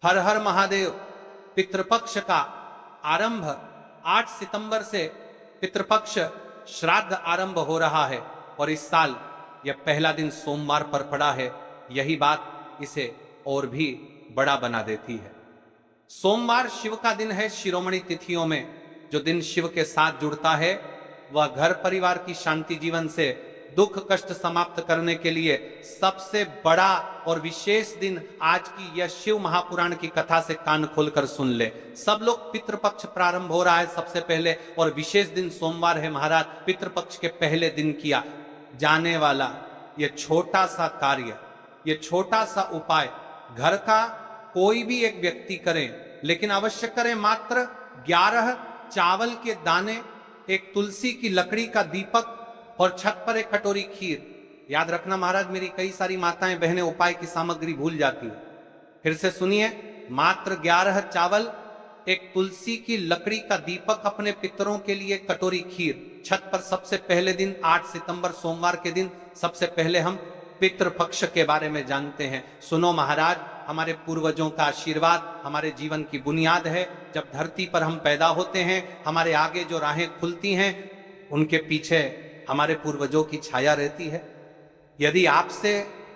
हर हर महादेव। पितृपक्ष का आरंभ 8 सितंबर से पितृपक्ष श्राद्ध आरंभ हो रहा है और इस साल यह पहला दिन सोमवार पर पड़ा है। यही बात इसे और भी बड़ा बना देती है। सोमवार शिव का दिन है। शिरोमणि तिथियों में जो दिन शिव के साथ जुड़ता है वह घर परिवार की शांति, जीवन से दुख कष्ट समाप्त करने के लिए सबसे बड़ा और विशेष दिन आज की यह शिव महापुराण की कथा से कान खोलकर सुन ले। सब लोग पितृपक्ष प्रारंभ हो रहा है सबसे पहले और विशेष दिन सोमवार है महाराज। पितृपक्ष के पहले दिन किया जाने वाला यह छोटा सा कार्य, यह छोटा सा उपाय घर का कोई भी एक व्यक्ति करे, लेकिन अवश्य करें। मात्र 11 चावल के दाने, एक तुलसी की लकड़ी का दीपक और छत पर एक कटोरी खीर। याद रखना महाराज, मेरी कई सारी माताएं बहनें उपाय की सामग्री भूल जाती है। फिर से सुनिए, मात्र 11 चावल, एक तुलसी की लकड़ी का दीपक, अपने पितरों के लिए कटोरी खीर। छत पर सबसे पहले दिन 8 सितंबर सोमवार के दिन सबसे पहले हम पितृपक्ष के बारे में जानते हैं। सुनो महाराज, हमारे पूर्वजों का आशीर्वाद हमारे जीवन की बुनियाद है। जब धरती पर हम पैदा होते हैं, हमारे आगे जो राहें खुलती हैं उनके पीछे हमारे पूर्वजों की छाया रहती है। यदि आपसे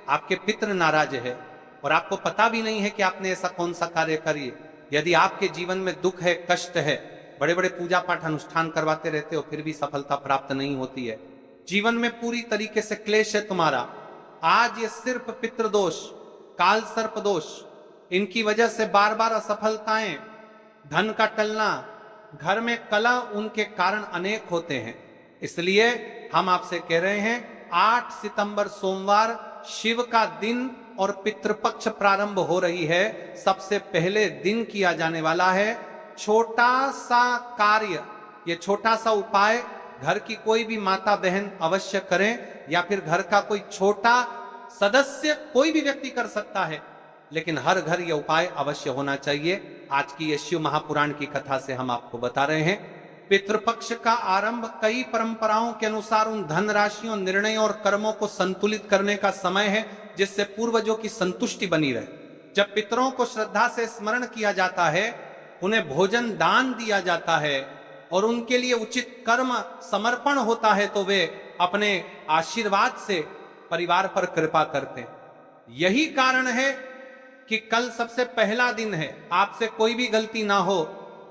आपके पितृ नाराज है और आपको पता भी नहीं है कि आपने ऐसा कौन सा कार्य करिए, यदि आपके जीवन में दुख है, कष्ट है, बड़े बड़े पूजा पाठ अनुष्ठान करवाते रहते हो फिर भी सफलता प्राप्त नहीं होती है, जीवन में पूरी तरीके से क्लेश है तुम्हारा, आज ये सिर्फ पितृदोष, काल सर्प दोष, इनकी वजह से बार बार असफलताएं, धन का टलना, घर में कलह, उनके कारण अनेक होते हैं। इसलिए हम आपसे कह रहे हैं 8 सितंबर सोमवार शिव का दिन और पितृपक्ष प्रारंभ हो रही है। सबसे पहले दिन किया जाने वाला है छोटा सा कार्य, ये छोटा सा उपाय घर की कोई भी माता बहन अवश्य करें, या फिर घर का कोई छोटा सदस्य कोई भी व्यक्ति कर सकता है, लेकिन हर घर यह उपाय अवश्य होना चाहिए। आज की ये शिव महापुराण की कथा से हम आपको बता रहे हैं। पितृपक्ष का आरंभ कई परंपराओं के अनुसार उन धन राशियों, निर्णयों और कर्मों को संतुलित करने का समय है जिससे पूर्वजों की संतुष्टि बनी रहे। जब पितरों को श्रद्धा से स्मरण किया जाता है, उन्हें भोजन दान दिया जाता है और उनके लिए उचित कर्म समर्पण होता है, तो वे अपने आशीर्वाद से परिवार पर कृपा करते हैं। यही कारण है कि कल सबसे पहला दिन है। आपसे कोई भी गलती ना हो,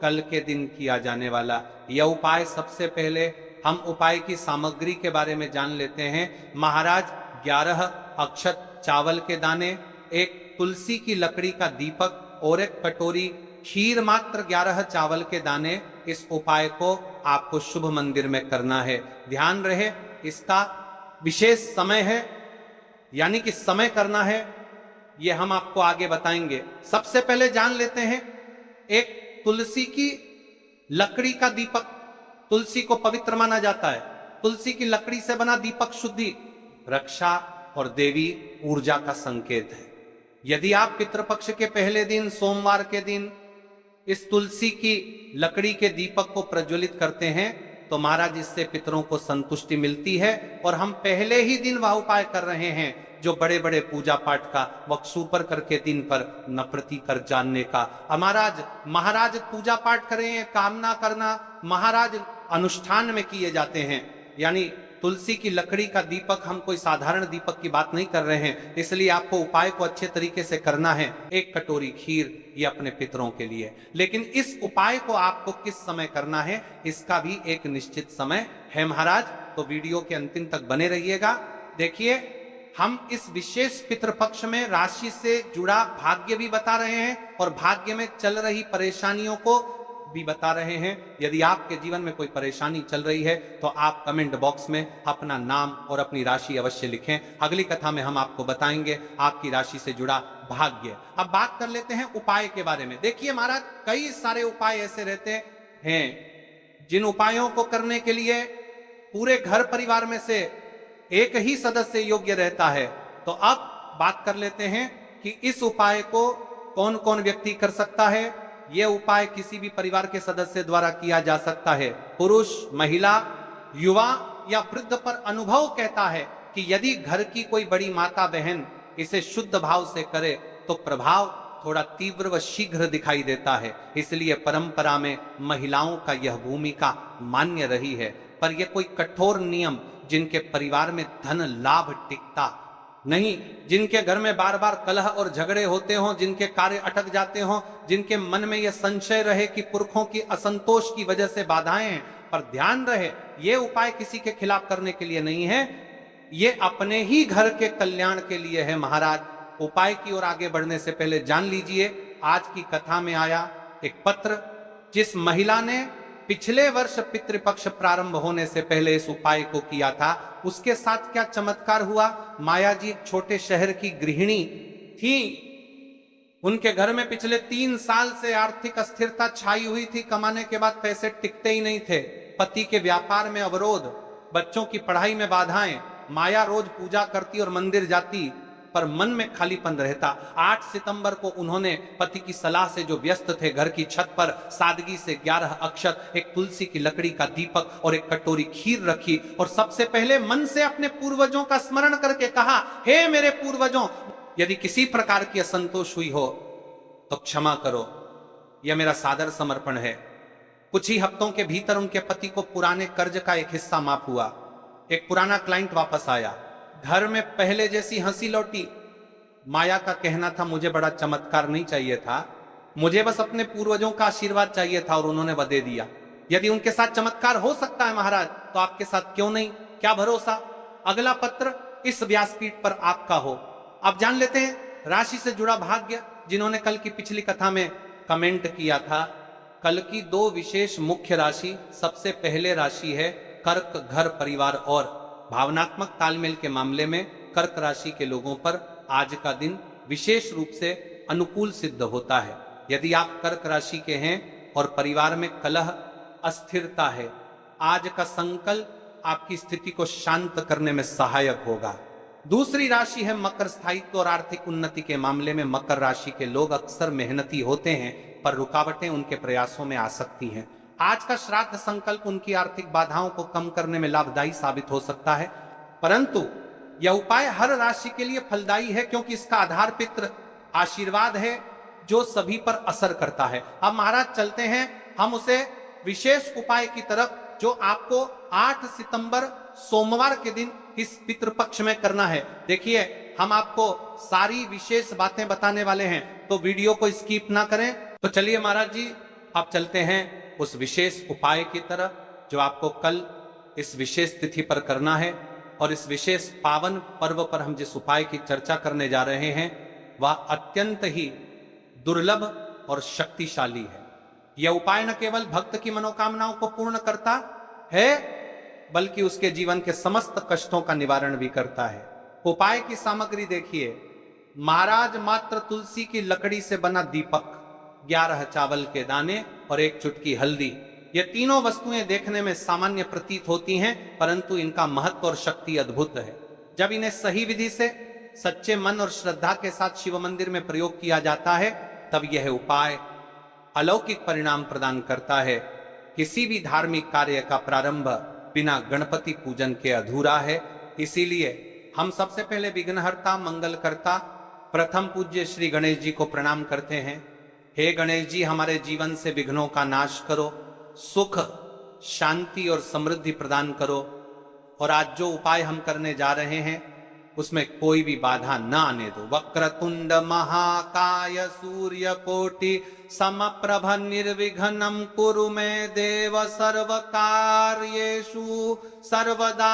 कल के दिन किया जाने वाला यह उपाय, सबसे पहले हम उपाय की सामग्री के बारे में जान लेते हैं। महाराज 11 अक्षत चावल के दाने, एक तुलसी की लकड़ी का दीपक और एक कटोरी खीर, मात्र 11 चावल के दाने। इस उपाय को आपको शुभ मंदिर में करना है। ध्यान रहे, इसका विशेष समय है, यानी कि समय करना है, यह हम आपको आगे बताएंगे। सबसे पहले जान लेते हैं एक तुलसी की लकड़ी का दीपक। तुलसी को पवित्र माना जाता है। तुलसी की लकड़ी से बना दीपक शुद्धि, रक्षा और देवी ऊर्जा का संकेत है। यदि आप पितृपक्ष के पहले दिन सोमवार के दिन इस तुलसी की लकड़ी के दीपक को प्रज्वलित करते हैं तो महाराज इससे पितरों को संतुष्टि मिलती है। और हम पहले ही दिन वह उपाय कर रहे हैं जो बड़े बड़े पूजा पाठ का वक्सूपर करके दिन पर नप्रति कर जानने का। महाराज पूजा पाठ करें, कामना करना महाराज अनुष्ठान में किए जाते हैं। यानी तुलसी की लकड़ी का दीपक, हम कोई साधारण दीपक की बात नहीं कर रहे हैं, इसलिए आपको उपाय को अच्छे तरीके से करना है। एक कटोरी खीर, ये अपने पितरों के लिए। लेकिन इस उपाय को आपको किस समय करना है, इसका भी एक निश्चित समय है महाराज, तो वीडियो के अंतिम तक बने रहिएगा। देखिए, हम इस विशेष पितृपक्ष में राशि से जुड़ा भाग्य भी बता रहे हैं और भाग्य में चल रही परेशानियों को भी बता रहे हैं। यदि आपके जीवन में कोई परेशानी चल रही है तो आप कमेंट बॉक्स में अपना नाम और अपनी राशि अवश्य लिखें। अगली कथा में हम आपको बताएंगे आपकी राशि से जुड़ा भाग्य। अब बात कर लेते हैं उपाय के बारे में। देखिए महाराज, कई सारे उपाय ऐसे रहते हैं जिन उपायों को करने के लिए पूरे घर परिवार में से एक ही सदस्य योग्य रहता है। तो अब बात कर लेते हैं कि इस उपाय को कौन कौन व्यक्ति कर सकता है। यह उपाय किसी भी परिवार के सदस्य द्वारा किया जा सकता है। पुरुष, महिला, युवा या वृद्ध पर अनुभव कहता है कि यदि घर की कोई बड़ी माता बहन इसे शुद्ध भाव से करे तो प्रभाव थोड़ा तीव्र व शीघ्र दिखाई देता है, इसलिए परंपरा में महिलाओं का यह भूमिका मान्य रही है। पर यह कोई कठोर नियम जिनके परिवार में धन लाभ टिकता नहीं, जिनके घर में बार बार कलह और झगड़े होते हों, जिनके कार्य अटक जाते हों, जिनके मन में यह संशय रहे कि पुरखों की असंतोष की वजह से बाधाएं हैं। पर ध्यान रहे, ये उपाय किसी के खिलाफ करने के लिए नहीं है, ये अपने ही घर के कल्याण के लिए है महाराज। उपाय की ओर आगे बढ़ने से पहले जान लीजिए, आज की कथा में आया एक पत्र, जिस महिला ने पिछले वर्ष पितृपक्ष प्रारंभ होने से पहले इस उपाय को किया था, उसके साथ क्या चमत्कार हुआ। माया जी एक छोटे शहर की गृहिणी थी, उनके घर में पिछले 3 साल से आर्थिक अस्थिरता छाई हुई थी। कमाने के बाद पैसे टिकते ही नहीं थे, पति के व्यापार में अवरोध, बच्चों की पढ़ाई में बाधाएं। माया रोज पूजा करती और मंदिर जाती, पर मन में खालीपन रहता। 8 सितंबर को उन्होंने पति की सलाह से, जो व्यस्त थे, घर की छत पर सादगी से 11 अक्षत, एक तुलसी की लकड़ी का दीपक और एक कटोरी खीर रखी और सबसे पहले मन से अपने पूर्वजों का स्मरण करके कहा, हे मेरे पूर्वजों, यदि किसी प्रकार की असंतोष हुई हो तो क्षमा करो, यह मेरा सादर समर्पण है। कुछ ही हफ्तों के भीतर उनके पति को पुराने कर्ज का एक हिस्सा माफ हुआ। एक पुराना क्लाइंट वापस आया, घर में पहले जैसी हंसी लौटी। माया का कहना था, मुझे बड़ा चमत्कार नहीं चाहिए था, मुझे बस अपने पूर्वजों का आशीर्वाद चाहिए था और उन्होंने वह दे दिया। यदि उनके साथ चमत्कार हो सकता है महाराज, तो आपके साथ क्यों नहीं, क्या भरोसा। अगला पत्र इस व्यासपीठ पर आपका हो। अब जान लेते हैं राशि से जुड़ा भाग्य, जिन्होंने कल की पिछली कथा में कमेंट किया था। कल की 2 विशेष मुख्य राशि, सबसे पहले राशि है कर्क, घर परिवार और भावनात्मक तालमेल के मामले में कर्क राशि के लोगों पर आज का दिन विशेष रूप से अनुकूल सिद्ध होता है। यदि आप कर्क राशि के हैं और परिवार में कलह, अस्थिरता है, आज का संकल्प आपकी स्थिति को शांत करने में सहायक होगा। दूसरी राशि है मकर, स्थायित्व और आर्थिक उन्नति के मामले में मकर राशि के लोग अक्सर मेहनती होते हैं, पर रुकावटें उनके प्रयासों में आ सकती हैं। आज का श्राद्ध संकल्प उनकी आर्थिक बाधाओं को कम करने में लाभदायी साबित हो सकता है, परंतु यह उपाय हर राशि के लिए फलदायी है, क्योंकि इसका आधार पितृ आशीर्वाद है, जो सभी पर असर करता है। अब महाराज चलते हैं हम उसे विशेष उपाय की तरफ, जो आपको 8 सितंबर सोमवार के दिन इस पितृपक्ष में करना है। देखिए, हम आपको सारी विशेष बातें बताने वाले हैं, तो वीडियो को स्किप ना करें। तो चलिए महाराज जी, आप चलते हैं उस विशेष उपाय की तरफ, जो आपको कल इस विशेष तिथि पर करना है। और इस विशेष पावन पर्व पर हम जिस उपाय की चर्चा करने जा रहे हैं, वह अत्यंत ही दुर्लभ और शक्तिशाली है। यह उपाय न केवल भक्त की मनोकामनाओं को पूर्ण करता है, बल्कि उसके जीवन के समस्त कष्टों का निवारण भी करता है। उपाय की सामग्री देखिए, महाराज मात्र तुलसी की लकड़ी से बना दीपक, 11 चावल के दाने और 1 चुटकी हल्दी। ये तीनों वस्तुएं देखने में सामान्य प्रतीत होती हैं, परंतु इनका महत्व और शक्ति अद्भुत है। जब इन्हें सही विधि से, सच्चे मन और श्रद्धा के साथ शिव मंदिर में प्रयोग किया जाता है, तब यह उपाय अलौकिक परिणाम प्रदान करता है। किसी भी धार्मिक कार्य का प्रारंभ बिना गणपति पूजन के अधूरा है। इसीलिए हम सबसे पहले विघ्नहर्ता, मंगलकर्ता, प्रथम पूज्य श्री गणेश जी को प्रणाम करते हैं। हे गणेश जी, हमारे जीवन से विघ्नों का नाश करो, सुख, शांति और समृद्धि प्रदान करो। और आज जो उपाय हम करने जा रहे हैं, उसमें कोई भी बाधा न आने दो। वक्रतुंड महाकाय सूर्यकोटि समप्रभ निर्विघ्नं कुरु मे देव सर्वकार्येषु सर्वदा।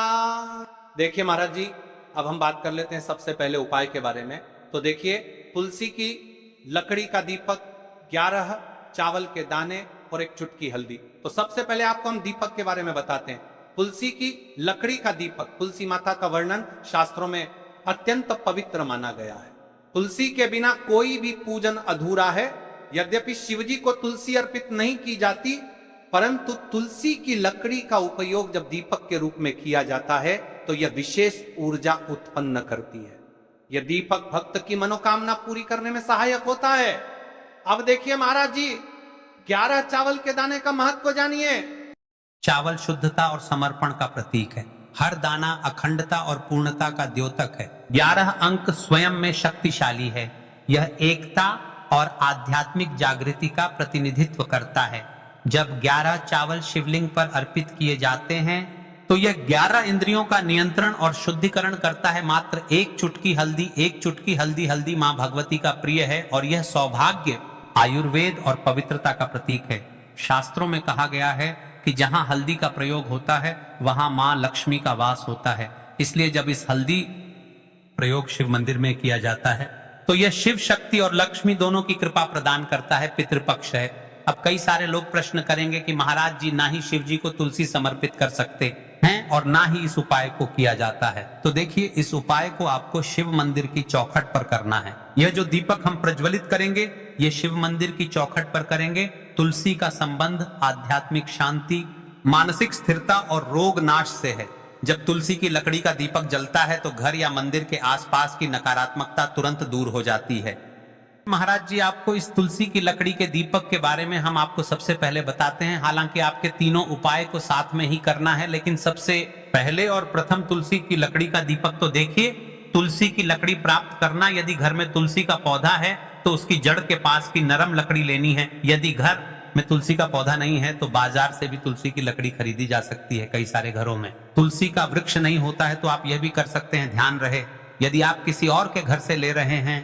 देखिए महाराज जी, अब हम बात कर लेते हैं सबसे पहले उपाय के बारे में। तो देखिए, तुलसी की लकड़ी का दीपक, 11 चावल के दाने और 1 चुटकी हल्दी। तो सबसे पहले आपको हम दीपक के बारे में बताते हैं। तुलसी की लकड़ी का दीपक, तुलसी माता का वर्णन शास्त्रों में अत्यंत पवित्र माना गया है। तुलसी के बिना कोई भी पूजन अधूरा है। यद्यपि शिवजी को तुलसी अर्पित नहीं की जाती, परंतु तुलसी की लकड़ी का उपयोग जब दीपक के रूप में किया जाता है, तो यह विशेष ऊर्जा उत्पन्न करती है। यह दीपक भक्त की मनोकामना पूरी करने में सहायक होता है। अब देखिए महाराज जी, 11 चावल के दाने का महत्व जानिए। चावल शुद्धता और समर्पण का प्रतीक है। हर दाना अखंडता और पूर्णता का द्योतक है। 11 अंक स्वयं में शक्तिशाली है। यह एकता और आध्यात्मिक जागृति का प्रतिनिधित्व करता है। जब 11 चावल शिवलिंग पर अर्पित किए जाते हैं तो यह 11 इंद्रियों का नियंत्रण और शुद्धिकरण करता है। मात्र एक चुटकी हल्दी हल्दी मां भगवती का प्रिय है और यह सौभाग्य, आयुर्वेद और पवित्रता का प्रतीक है। शास्त्रों में कहा गया है कि जहां हल्दी का प्रयोग होता है वहां मां लक्ष्मी का वास होता है। इसलिए जब इस हल्दी प्रयोग शिव मंदिर में किया जाता है तो यह शिव शक्ति और लक्ष्मी दोनों की कृपा प्रदान करता है। पितृपक्ष है। अब कई सारे लोग प्रश्न करेंगे कि महाराज जी, ना ही शिव जी को तुलसी समर्पित कर सकते हैं और ना ही इस उपाय को किया जाता है। तो देखिए, इस उपाय को आपको शिव मंदिर की चौखट पर करना है। यह जो दीपक हम प्रज्वलित करेंगे ये शिव मंदिर की चौखट पर करेंगे। तुलसी का संबंध आध्यात्मिक शांति, मानसिक स्थिरता और रोग नाश से है। जब तुलसी की लकड़ी का दीपक जलता है तो घर या मंदिर के आसपास की नकारात्मकता तुरंत दूर हो जाती है। महाराज जी, आपको इस तुलसी की लकड़ी के दीपक के बारे में हम आपको सबसे पहले बताते हैं। हालांकि आपके तीनों उपाय को साथ में ही करना है, लेकिन सबसे पहले और प्रथम तुलसी की लकड़ी का दीपक तो देखिए। तुलसी की लकड़ी प्राप्त करना, यदि घर में तुलसी का पौधा है तो उसकी जड़ के पास की नरम लकड़ी लेनी है। यदि घर में तुलसी का पौधा नहीं है तो बाजार से भी तुलसी की लकड़ी खरीदी जा सकती है। कई सारे घरों में तुलसी का वृक्ष नहीं होता है तो आप यह भी कर सकते हैं, ध्यान रहे, यदि आप किसी और के घर से ले रहे हैं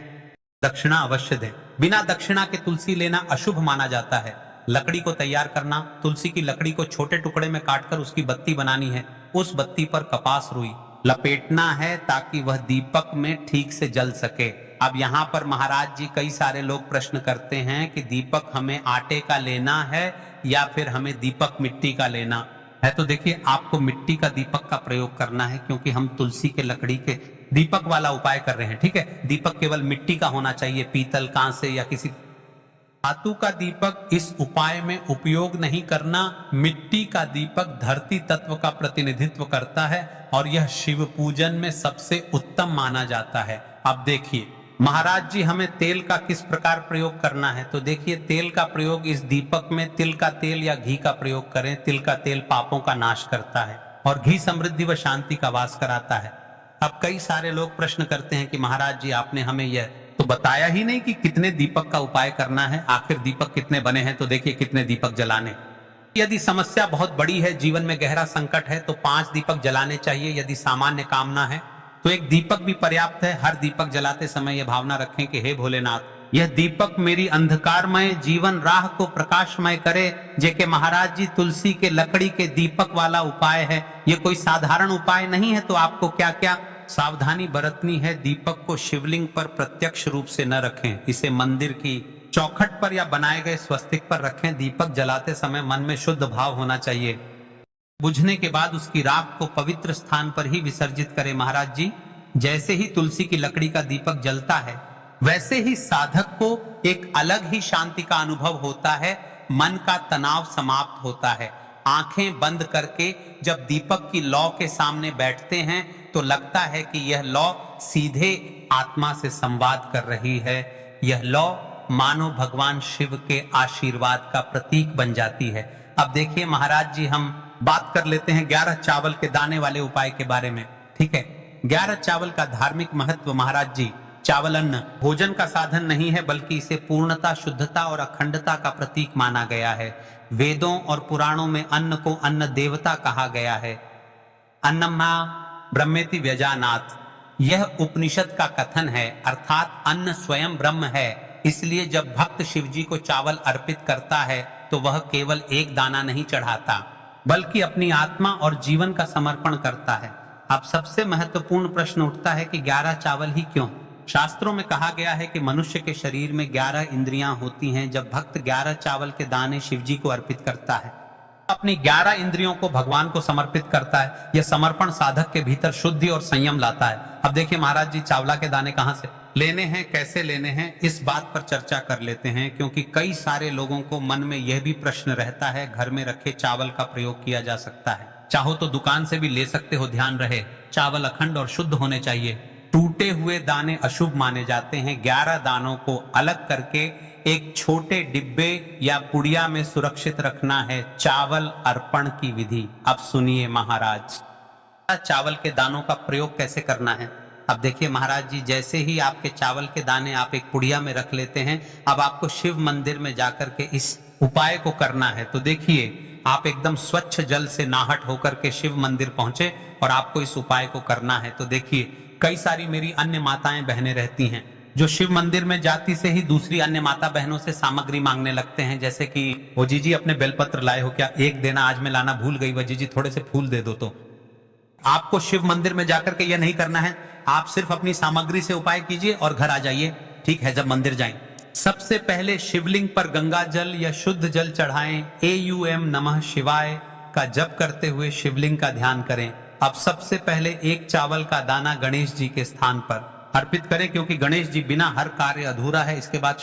दक्षिणा अवश्य दें। बिना दक्षिणा के तुलसी लेना अशुभ माना जाता है। लकड़ी को तैयार करना, तुलसी की लकड़ी को छोटे टुकड़े में काटकर उसकी बत्ती बनानी है। उस बत्ती पर कपास रुई लपेटना है ताकि वह दीपक में ठीक से जल सके। अब यहाँ पर महाराज जी, कई सारे लोग प्रश्न करते हैं कि दीपक हमें आटे का लेना है या फिर हमें दीपक मिट्टी का लेना है। तो देखिए, आपको मिट्टी का दीपक का प्रयोग करना है क्योंकि हम तुलसी के लकड़ी के दीपक वाला उपाय कर रहे हैं। ठीक है, दीपक केवल मिट्टी का होना चाहिए, पीतल, कांसे या किसी धातु का दीपक इस उपाय में उपयोग नहीं करना। मिट्टी का दीपक धरती तत्व का प्रतिनिधित्व करता है और यह शिव पूजन में सबसे उत्तम माना जाता है। अब देखिए महाराज जी, हमें तेल का किस प्रकार प्रयोग करना है। तो देखिए, तेल का प्रयोग इस दीपक में तिल का तेल या घी का प्रयोग करें। तिल का तेल पापों का नाश करता है और घी समृद्धि व शांति का वास कराता है। अब कई सारे लोग प्रश्न करते हैं कि महाराज जी, आपने हमें यह तो बताया ही नहीं कि कितने दीपक का उपाय करना है, आखिर दीपक कितने बने हैं। तो देखिए, कितने दीपक जलाने। यदि समस्या बहुत बड़ी है, जीवन में गहरा संकट है, तो 5 दीपक जलाने चाहिए। यदि सामान्य कामना है तो एक दीपक भी पर्याप्त है। हर दीपक जलाते समय यह भावना रखें कि हे भोलेनाथ, यह दीपक मेरी अंधकारमय जीवन राह को प्रकाशमय करे। जेके महाराज जी, तुलसी के लकड़ी के दीपक वाला उपाय है, यह कोई साधारण उपाय नहीं है। तो आपको क्या क्या सावधानी बरतनी है। दीपक को शिवलिंग पर प्रत्यक्ष रूप से न रखें, इसे मंदिर की चौखट पर या बनाए गए स्वस्तिक पर रखें। दीपक जलाते समय मन में शुद्ध भाव होना चाहिए। बुझने के बाद उसकी राख को पवित्र स्थान पर ही विसर्जित करें। महाराज जी, जैसे ही तुलसी की लकड़ी का दीपक जलता है वैसे ही साधक को एक अलग ही शांति का अनुभव होता है। मन का तनाव समाप्त होता है। आंखें बंद करके जब दीपक की लौ के सामने बैठते हैं तो लगता है कि यह लौ सीधे आत्मा से संवाद कर रही है। यह लौ मानो भगवान शिव के आशीर्वाद का प्रतीक बन जाती है। अब देखिए महाराज जी, हम बात कर लेते हैं 11 चावल के दाने वाले उपाय के बारे में। ठीक है, 11 चावल का धार्मिक महत्व। महाराज जी, चावल अन्न भोजन का साधन नहीं है, बल्कि इसे पूर्णता, शुद्धता और अखंडता का प्रतीक माना गया है। वेदों और पुराणों में अन्न को अन्न देवता कहा गया है। अन्नमा ब्रह्मेति व्यजानात्, यह उपनिषद का कथन है, अर्थात अन्न स्वयं ब्रह्म है। इसलिए जब भक्त शिव जी को चावल अर्पित करता है तो वह केवल एक दाना नहीं चढ़ाता, बल्कि अपनी आत्मा और जीवन का समर्पण करता है। अब सबसे महत्वपूर्ण प्रश्न उठता है कि 11 चावल ही क्यों? शास्त्रों में कहा गया है कि मनुष्य के शरीर में 11 इंद्रियां होती हैं। जब भक्त 11 चावल के दाने शिव जी को अर्पित करता है, अपनी 11 इंद्रियों को भगवान को समर्पित करता है। यह समर्पण साधक के भीतर शुद्धि और संयम लाता है। अब देखिए महाराज जी, चावला के दाने कहां से लेने हैं, कैसे लेने हैं, इस बात पर चर्चा कर लेते हैं, क्योंकि कई सारे लोगों को मन में यह भी प्रश्न रहता है। घर में रखे चावल का प्रयोग किया जा सकता है, चाहो तो दुकान से भी ले सकते हो। ध्यान रहे, चावल अखंड और शुद्ध होने चाहिए। टूटे हुए दाने अशुभ माने जाते हैं। 11 दानों को अलग करके एक छोटे डिब्बे या पुड़िया में सुरक्षित रखना है। चावल अर्पण की विधि अब सुनिए महाराज। चावल के दानों का प्रयोग कैसे करना है? अब देखिए महाराज जी, जैसे ही आपके चावल के दाने आप एक पुड़िया में रख लेते हैं, अब आपको शिव मंदिर में जाकर के इस उपाय को करना है। तो देखिए, आप एकदम स्वच्छ जल से नाहट होकर के शिव मंदिर पहुंचे और आपको इस उपाय को करना है। तो देखिए, कई सारी मेरी अन्य माताएं बहनें रहती हैं जो शिव मंदिर में जाती से ही दूसरी अन्य माता बहनों से सामग्री मांगने लगते हैं, जैसे कि वो जीजी अपने बेलपत्र लाए हो क्या, एक देना, आज मैं लाना भूल गई, वो जीजी थोड़े से फूल दे दो। तो आपको शिव मंदिर में जाकर के यह नहीं करना है, आप सिर्फ अपनी सामग्री से उपाय कीजिए और घर आ जाइए, ठीक है। जब मंदिर जाएं, सबसे पहले शिवलिंग पर गंगा जल या शुद्ध जल चढ़ाएं। AUM नमः शिवाय का जप करते हुए शिवलिंग का ध्यान करें। अब सबसे पहले एक चावल का दाना गणेश जी के स्थान पर अर्पित करें, क्योंकि गणेश जी बिना हर कार्य अधूरा है। इसके बाद